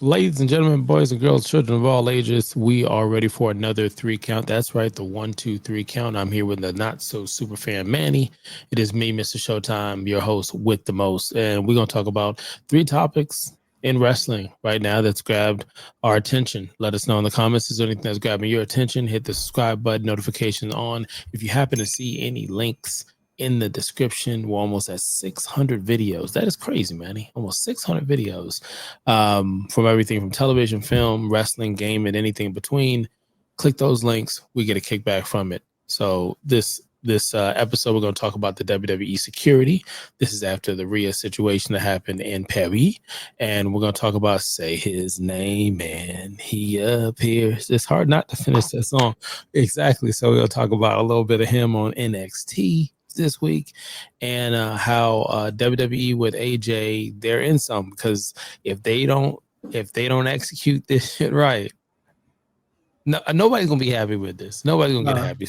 Ladies and gentlemen, boys and girls, children of all ages, we are ready for another three count. That's right, the 1, 2, 3 count. I'm here with the not so super fan Manny. It is me, Mr. Showtime, your host with the most. And we're going to talk about three topics in wrestling right now that's grabbed our attention. Let us know in the comments. Is there anything that's grabbing your attention? Hit the subscribe button, notifications on. If you happen to see any links in the description, we're almost at 600 videos. That is crazy, Manny. Almost 600 videos from everything from television, film, wrestling, game, and anything in between. Click those links. We get a kickback from it. So this episode, we're going to talk about the WWE security. This is after the Rhea situation that happened in Paris. And we're going to talk about Say His Name and He Appears. It's hard not to finish that song. Exactly. So we'll talk about a little bit of him on NXT this week and how WWE with AJ, they're in some, because if they don't execute this shit right, nobody's gonna be happy with this. Nobody's gonna get happy.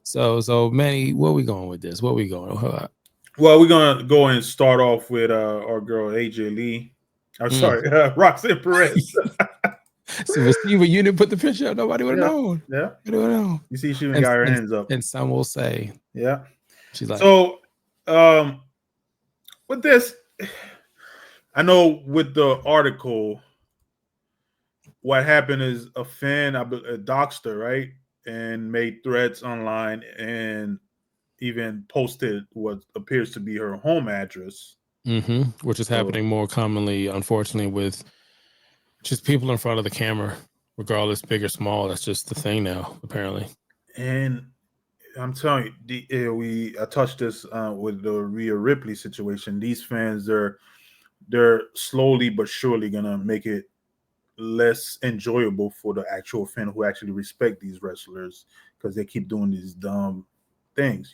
So Manny, where we going with this? Where we going? Well, we're gonna go and start off with our girl AJ Lee. I'm sorry, Roxanne Perez. So receiver, you didn't put the picture up. Nobody would have known. Yeah. Nobody would know. You see, she even got her hands up. And some will say, yeah. She's like, so. With this, I know with the article, what happened is a fan, a doxed, right, and made threats online and even posted what appears to be her home address, which is happening more commonly, unfortunately, with just people in front of the camera, regardless big or small. That's just the thing now, apparently. And I'm telling you, I touched this with the Rhea Ripley situation. These fans, they're slowly but surely gonna make it less enjoyable for the actual fan who actually respect these wrestlers, because they keep doing these dumb things,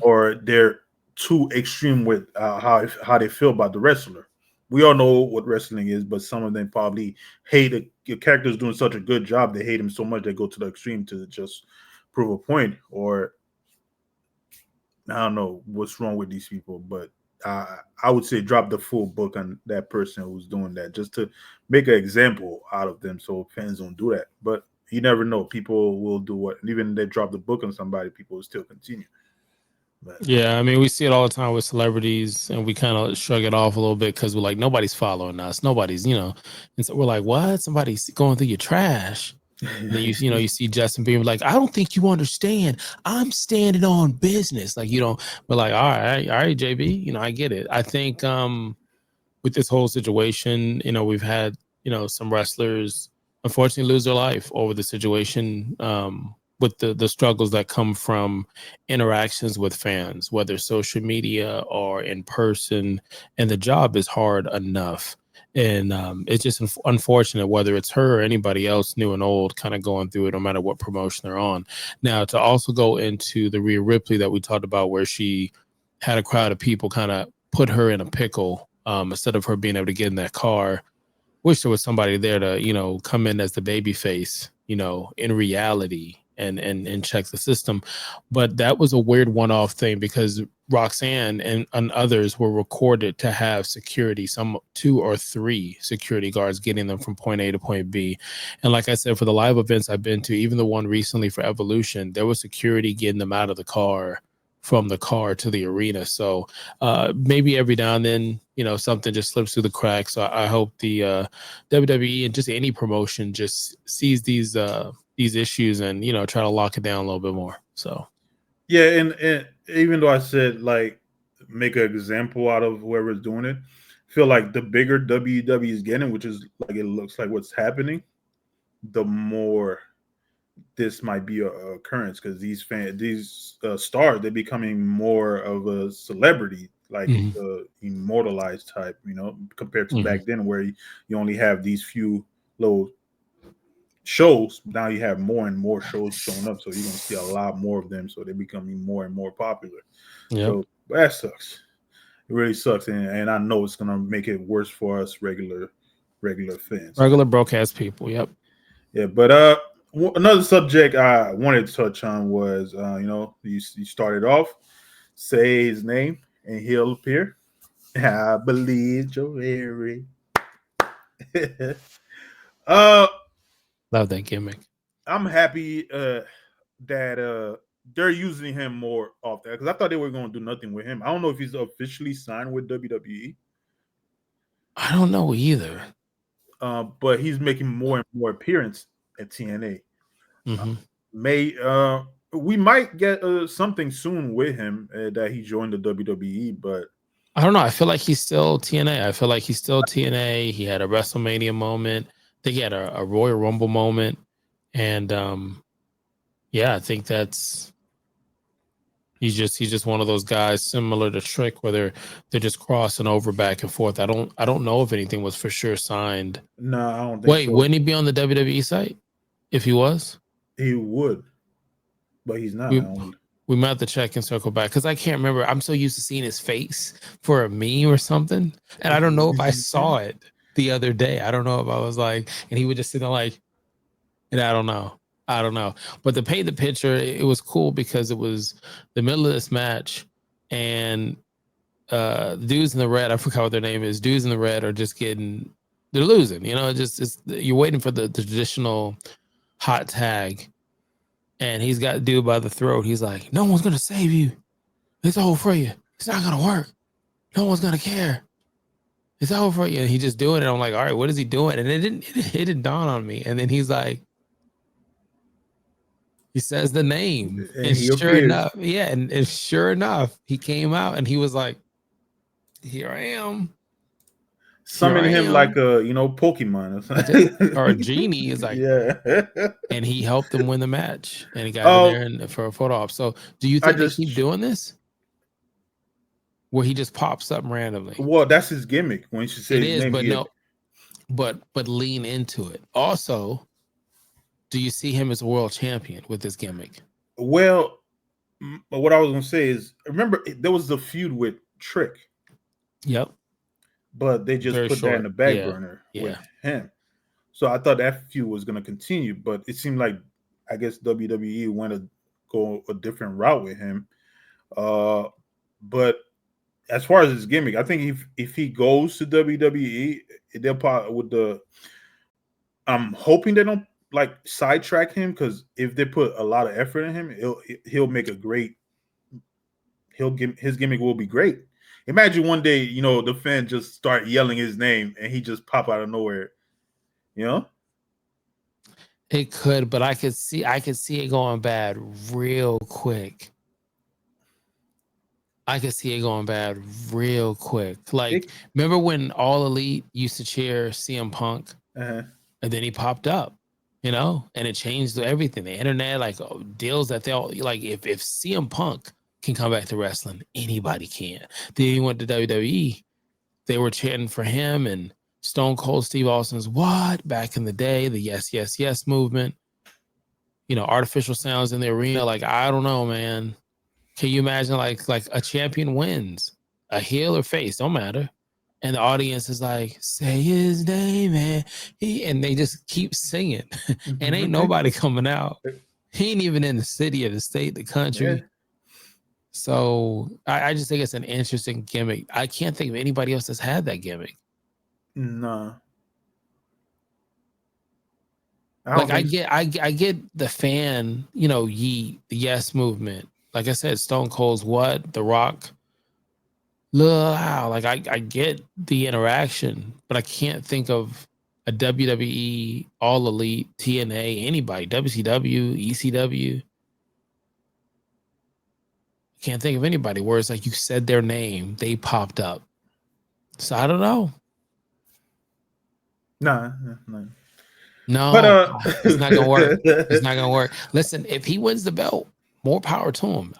or they're too extreme with how they feel about the wrestler. We all know what wrestling is, but some of them probably hate it. Your character's doing such a good job, they hate him so much they go to the extreme to just prove a point. Or I don't know what's wrong with these people, but I would say drop the full book on that person who's doing that, just to make an example out of them, so fans don't do that. But you never know; people will do what, even if they drop the book on somebody, people will still continue. But, yeah, I mean, we see it all the time with celebrities, and we kind of shrug it off a little bit because we're like, nobody's following us, nobody's, and so we're like, what? Somebody's going through your trash. And then you see Justin Bieber like, I don't think you understand. I'm standing on business. Like, we're like, all right, JB. I get it. I think with this whole situation, we've had some wrestlers unfortunately lose their life over the situation. With the struggles that come from interactions with fans, whether social media or in person, and the job is hard enough. And it's just unfortunate, whether it's her or anybody else, new and old, kind of going through it, no matter what promotion they're on. Now, to also go into the Rhea Ripley that we talked about, where she had a crowd of people kind of put her in a pickle, instead of her being able to get in that car. Wish there was somebody there to, come in as the baby face, in reality, and check the system. But that was a weird one-off thing, because Roxanne and others were recorded to have security, some 2 or 3 security guards getting them from point A to point B. And like I said, for the live events I've been to, even the one recently for Evolution, there was security getting them out of the car, from the car to the arena. So maybe every now and then, something just slips through the cracks. So I hope the WWE and just any promotion just sees these issues and, try to lock it down a little bit more. So, yeah. And even though I said, like, make an example out of whoever's doing it, I feel like the bigger WWE is getting, which is like, it looks like what's happening, the more this might be a occurrence, because these stars, they're becoming more of a celebrity, like immortalized type, compared to back then, where you only have these few little shows. Now you have more and more shows showing up, so you're gonna see a lot more of them, so they're becoming more and more popular. So that sucks. It really sucks, and I know it's gonna make it worse for us regular fans, regular broadcast people. Yeah, but another subject I wanted to touch on was, you started off, say his name and he'll appear. I believe Joe Harry. uh, Love that gimmick. I'm happy that they're using him more often because I thought they were going to do nothing with him. I don't know if he's officially signed with WWE. I don't know either. But he's making more and more appearance at TNA. Mm-hmm. We might get something soon with him that he joined the WWE, but I don't know. I feel like he's still TNA. I feel like he's still TNA. He had a WrestleMania moment. I think he had a Royal Rumble moment. And yeah, I think he's just one of those guys similar to Trick where they're just crossing over back and forth. I don't know if anything was for sure signed. no, I don't think Wait, so. wouldn't he be on the WWE site if he was? He would, but he's not. We might have to check and circle back because I can't remember. I'm so used to seeing his face for a meme or something. And I don't know if I saw it the other day. I don't know if I was like, and he would just sit there like, and I don't know. But to paint the picture, it was cool because it was the middle of this match and the dudes in the red, I forgot what their name is. Dudes in the red are just they're losing. You know, you're waiting for the traditional hot tag. And he's got a dude by the throat. He's like, no one's going to save you. It's over for you. It's not going to work. No one's going to care. It's over for you. And he just doing it. I'm like, all right, what is he doing? And it didn't dawn on me. And then he's like, he says the name. And he sure appears. enough, yeah. And sure enough, he came out and he was like, here I am. Summon him like a Pokemon or a genie is like, yeah. And he helped them win the match, and he got in there for a photo op. So, do you think they keep doing this, where he just pops up randomly? Well, that's his gimmick. When she says his name, but no, but lean into it. Also, do you see him as a world champion with this gimmick? Well, what I was gonna say is, remember there was the feud with Trick. Yep. But they just put that in the back burner with him. So I thought that feud was going to continue, but it seemed like, I guess WWE went to go a different route with him. But as far as his gimmick, I think if he goes to WWE, they'll probably I'm hoping they don't like sidetrack him, because if they put a lot of effort in him, he'll make his gimmick will be great. Imagine one day, the fan just start yelling his name and he just pop out of nowhere. It could, but I could see it going bad real quick. Like, remember when All Elite used to cheer CM Punk, and then he popped up, and it changed everything. The internet, like deals that they'll like. If CM Punk can come back to wrestling, anybody can. Then he went to WWE. They were chanting for him and Stone Cold Steve Austin's what back in the day, the yes, yes, yes movement. Artificial sounds in the arena. Like, I don't know, man. Can you imagine like a champion wins, a heel or face, don't matter, and the audience is like, say his name, and they just keep singing, and ain't nobody coming out. He ain't even in the city or the state, the country. Yeah. So I just think it's an interesting gimmick. I can't think of anybody else that's had that gimmick. No. I get the fan, the yes movement. Like I said, Stone Cold's what? The Rock. Wow. Like I get the interaction, but I can't think of a WWE, All Elite, TNA, anybody, WCW, ECW. Can't think of anybody where it's like you said their name, they popped up. So I don't know. No, but it's not gonna work. It's not gonna work. Listen, if he wins the belt, more power to him.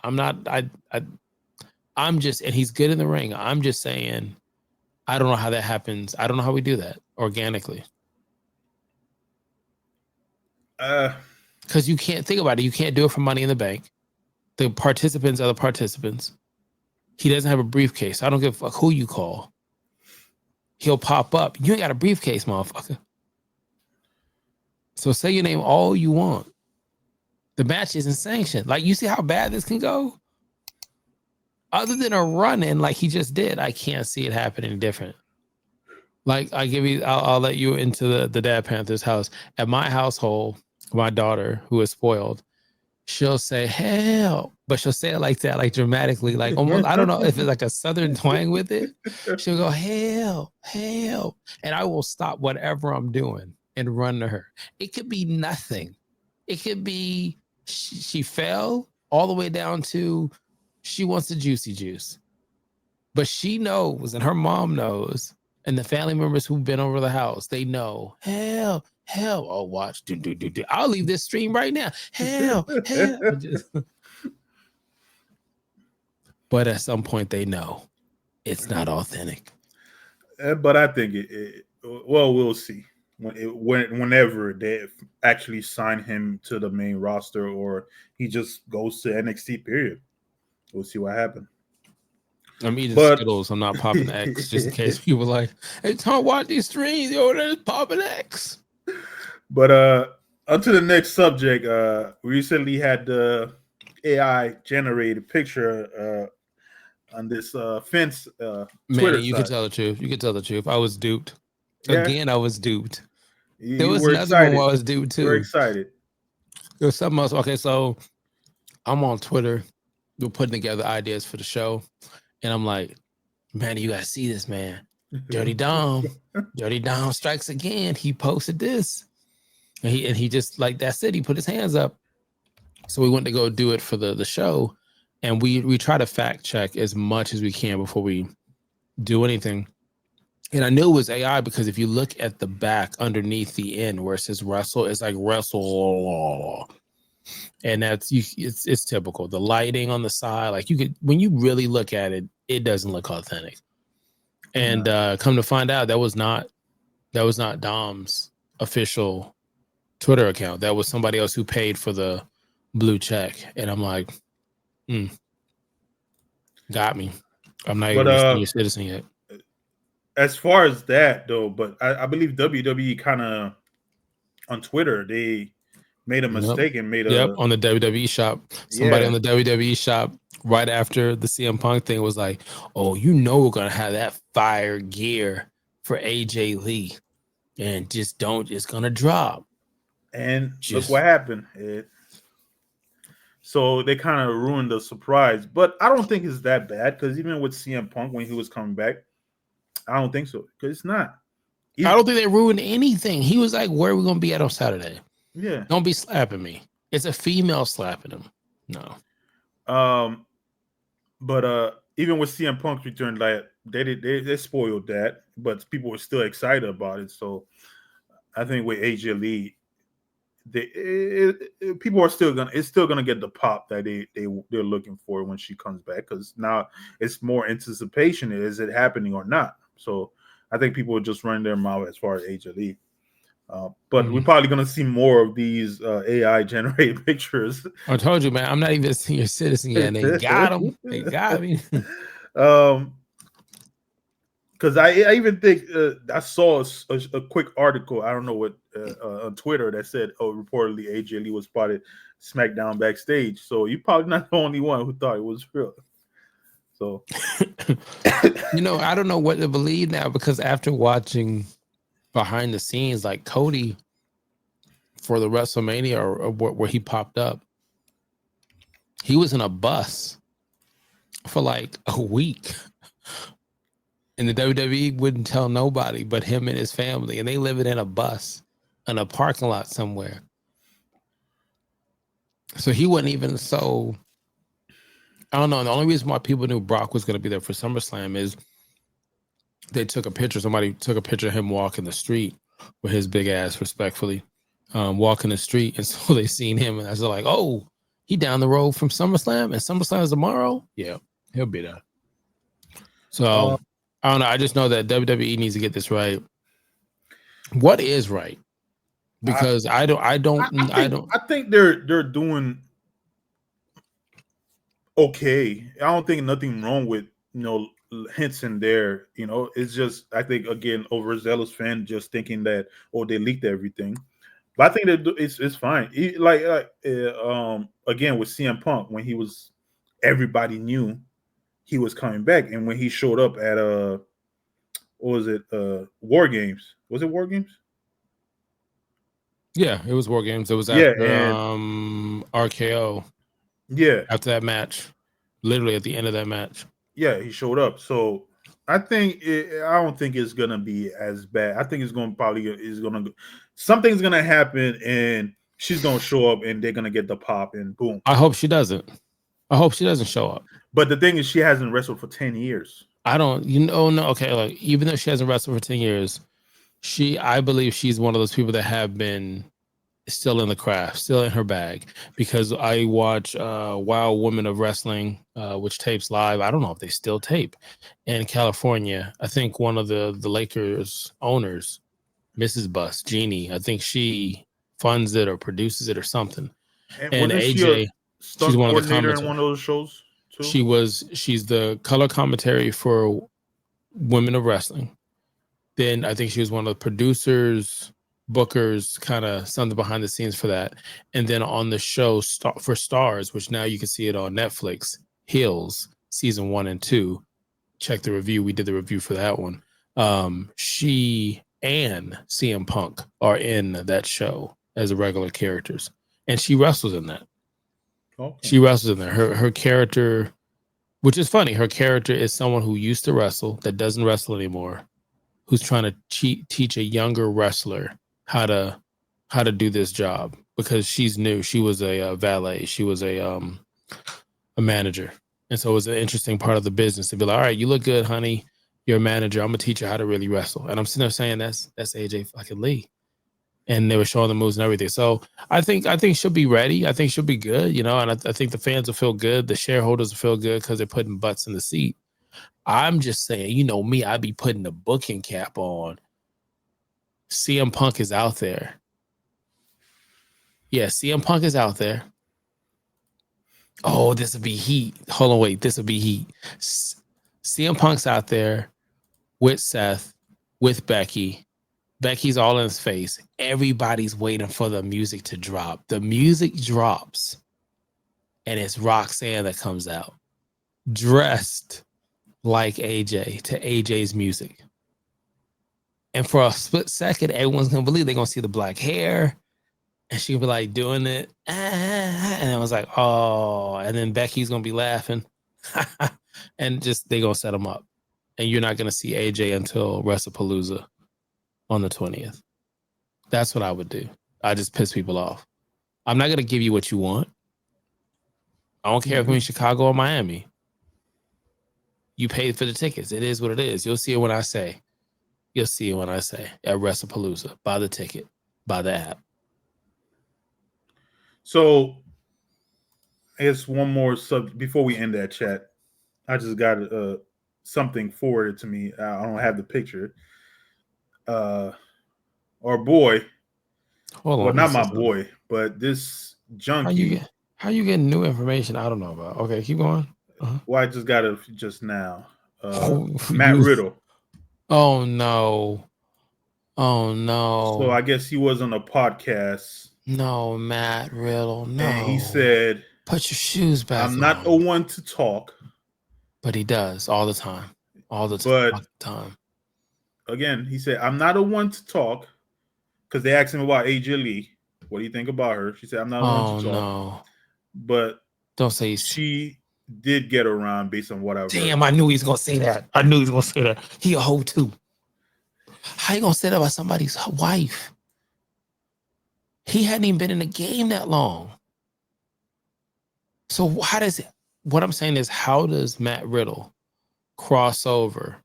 I'm just, and he's good in the ring. I'm just saying, I don't know how that happens. I don't know how we do that organically. Because you can't think about it. You can't do it for Money in the Bank. The participants are the participants. He doesn't have a briefcase. I don't give a fuck who you call. He'll pop up. You ain't got a briefcase, motherfucker. So say your name all you want. The match isn't sanctioned. Like, you see how bad this can go? Other than a run-in like he just did, I can't see it happening different. Like I'll let you into the Dad Panthers house. At my household, my daughter, who is spoiled, she'll say "hell," but she'll say it like that, like dramatically, like almost. I don't know if it's like a southern twang with it. She'll go "hell, hell," and I will stop whatever I'm doing and run to her. It could be nothing. It could be she fell all the way down to she wants the juicy juice, but she knows, and her mom knows, and the family members who've been over the house, they know. Hell, hell. Oh, watch. Do. I'll leave this stream right now. Hell, hell. But at some point, they know it's not authentic. But I think well, we'll see whenever they actually sign him to the main roster, or he just goes to NXT. Period. We'll see what happens. I'm eating But Skittles. I'm not popping X just in case people like, hey, Tom, watch these streams. Yo, there's popping X. But onto the next subject. We recently had the AI generated picture on this fence Man, Twitter you side. could tell the truth. You could tell the truth. I was duped. Yeah, Again, I was duped. There you was were another one excited. where I was duped You were too. excited. There was something else. Okay, so I'm on Twitter. We're putting together ideas for the show. And I'm like, man, you gotta see this, man. Dirty Dom. Dirty Dom strikes again. He posted this. And he just like that's it. He put his hands up. So we went to go do it for the show. And we try to fact check as much as we can before we do anything. And I knew it was AI because if you look at the back underneath the end where it says wrestle, it's like wrestle. And it's typical. The lighting on the side, like you could when you really look at it, it doesn't look authentic. And come to find out, that was not Dom's official Twitter account. That was somebody else who paid for the blue check. And I'm like, got me. I'm not even a senior citizen yet. As far as that though, but I believe WWE kind of on Twitter they made a mistake and made on the WWE shop. Somebody on the WWE shop right after the CM Punk thing was like, "Oh, you know we're gonna have that fire gear for AJ Lee, and just don't. It's gonna drop." And look what happened. So they kind of ruined the surprise, but I don't think it's that bad because even with CM Punk when he was coming back, I don't think so because it's not. I don't think they ruined anything. He was like, "Where are we gonna be at on Saturday? Yeah, don't be slapping me. It's a female slapping him." No. But even with CM Punk's return, like they spoiled that, but people were still excited about it. So I think with AJ Lee, people are still gonna get the pop that they're looking for when she comes back because now it's more anticipation. Is it happening or not? So I think people are just running their mouth as far as AJ Lee. But we're probably gonna see more of these AI generated pictures. I told you, man. I'm not even a senior citizen yet. And they got him. They got me. Because I even think I saw a quick article. I don't know what on Twitter that said, "Oh, reportedly AJ Lee was spotted SmackDown backstage." So you're probably not the only one who thought it was real. So, I don't know what to believe now because after watching behind the scenes, like Cody for the WrestleMania or where he popped up, he was in a bus for like a week. And the WWE wouldn't tell nobody but him and his family. And they living in a bus in a parking lot somewhere. So he wasn't even so. I don't know. The only reason why people knew Brock was going to be there for SummerSlam is they took a picture. Somebody took a picture of him walking the street with his big ass, respectfully, walking the street. And so they seen him. And I was like, oh, he down the road from SummerSlam. And SummerSlam is tomorrow? Yeah, he'll be there. So I don't know. I just know that WWE needs to get this right. What is right? Because I think they're doing okay. I don't think nothing wrong with hints in there. It's just I think again overzealous fan just thinking that they leaked everything. But I think that it's fine. Again with CM Punk when he was everybody knew he was coming back, and when he showed up at what was it? War Games. Was it War Games? Yeah, it was War Games. It was Yeah, after and RKO. yeah, After that match, literally at the end of that match. yeah, he showed up. So I don't think it's gonna be as bad. I think it's gonna probably is gonna something's gonna happen, and she's gonna show up, and they're gonna get the pop, and boom. I hope she doesn't. I hope she doesn't show up. But the thing is, she hasn't wrestled for 10 years. I don't, no, okay. Like, even though she hasn't wrestled for 10 years, I believe she's one of those people that have been still in the craft, still in her bag. Because I watch Wild Women of Wrestling, which tapes live. I don't know if they still tape in California. I think one of the Lakers owners, Mrs. Bus, Jeannie, I think she funds it or produces it or something. And And wasn't she a AJ, she's stunt one of the coordinator in commentators. one of those shows too? She's the color commentary for Women of Wrestling. Then I think she was one of the producers, bookers, kind of something behind the scenes for that. And then on the show for Stars, which now you can see it on Netflix, Heels season 1 and 2. Check the review. We did the review for that one. She and CM Punk are in that show as regular characters, and she wrestles in that. Okay. She wrestles in there. Her character, which is funny, her character is someone who used to wrestle that doesn't wrestle anymore, who's trying to teach a younger wrestler how to do this job because she's new. She was a valet. She was a manager, and so it was an interesting part of the business to be like, all right, you look good, honey. You're a manager. I'm gonna teach you how to really wrestle. And I'm sitting there saying that's AJ fucking Lee. And they were showing the moves and everything. So I think she'll be ready. I think she'll be good, and I think the fans will feel good. The shareholders will feel good because they're putting butts in the seat. I'm just saying, you know me, I'd be putting the booking cap on. CM Punk is out there. Yeah, CM Punk is out there. Oh, this will be heat. Hold on, wait. This will be heat. CM Punk's out there with Seth, with Becky. Becky's all in his face. Everybody's waiting for the music to drop. The music drops, and it's Roxanne that comes out, dressed like AJ to AJ's music. And for a split second, everyone's going to believe they're going to see the black hair. And she'll be like doing it. And I was like, oh. And then Becky's going to be laughing. And just they're going to set them up. And you're not going to see AJ until WrestlePalooza on the 20th. That's what I would do. I just piss people off. I'm not going to give you what you want. I don't care if we're in Chicago or Miami. You paid for the tickets. It is what it is. You'll see it when I say. You'll see it when I say at WrestlePalooza. Buy the ticket. Buy the app. So, I guess one more subject before we end that chat. I just got something forwarded to me. I don't have the picture. Our boy, Hold on. well, not my boy, but this junkie. How you getting new information I don't know about? Okay, keep going. Uh-huh. Well, I just got it just now. Matt Riddle. Oh no. Oh no. So I guess he was on a podcast. No, Matt Riddle. No. And he said, put your shoes back. I'm not the one to talk. But he does all the time. All the time. Again, he said, I'm not the one to talk. Because they asked him about AJ Lee. What do you think about her? She said, I'm not the one to talk. No. But don't say she did get around based on what I've heard. I knew he was gonna say that. He a hoe too. How you gonna say that about somebody's wife? He hadn't even been in the game that long. So what I'm saying is, how does Matt Riddle cross over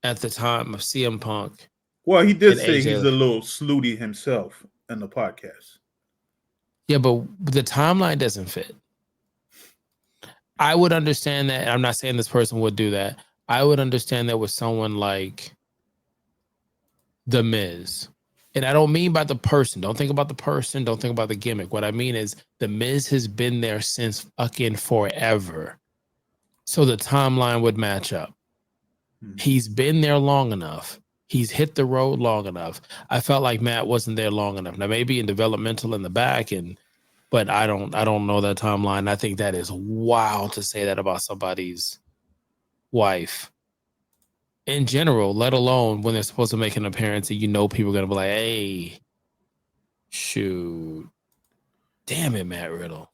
at the time of CM Punk? Well, he did say he's a little snooty himself in the podcast. Yeah, but the timeline doesn't fit. I would understand that. I'm not saying this person would do that. I would understand that with someone like The Miz. And I don't mean by the person. Don't think about the person. Don't think about the gimmick. What I mean is The Miz has been there since fucking forever. So the timeline would match up. He's been there long enough. He's hit the road long enough. I felt like Matt wasn't there long enough. Now maybe in developmental in the back, but I don't know that timeline. I think that is wild to say that about somebody's wife in general, let alone when they're supposed to make an appearance and people are gonna be like, hey, shoot. Damn it, Matt Riddle.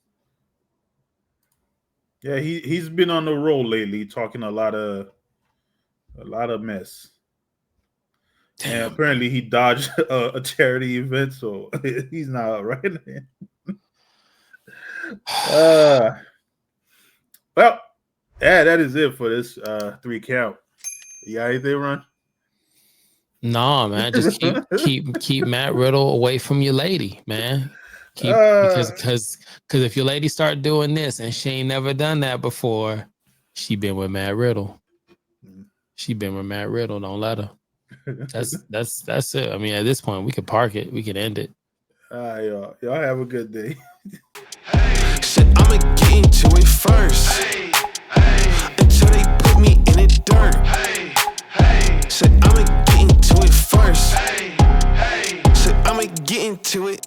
Yeah, he's been on the roll lately, talking a lot of mess. Damn, and apparently he dodged a charity event, so he's not right. Well, yeah, that is it for this 3 count. You got anything, Ron? Nah, man. Just keep Matt Riddle away from your lady, man. Because if your lady start doing this and she ain't never done that before, she been with Matt Riddle. She been with Matt Riddle. Don't let her. That's it. I mean, at this point, we could park it. We could end it. Y'all have a good day. Said I'ma get into it first. Until they put me in the dirt. Said I'ma get into it first. Said I'ma get into it.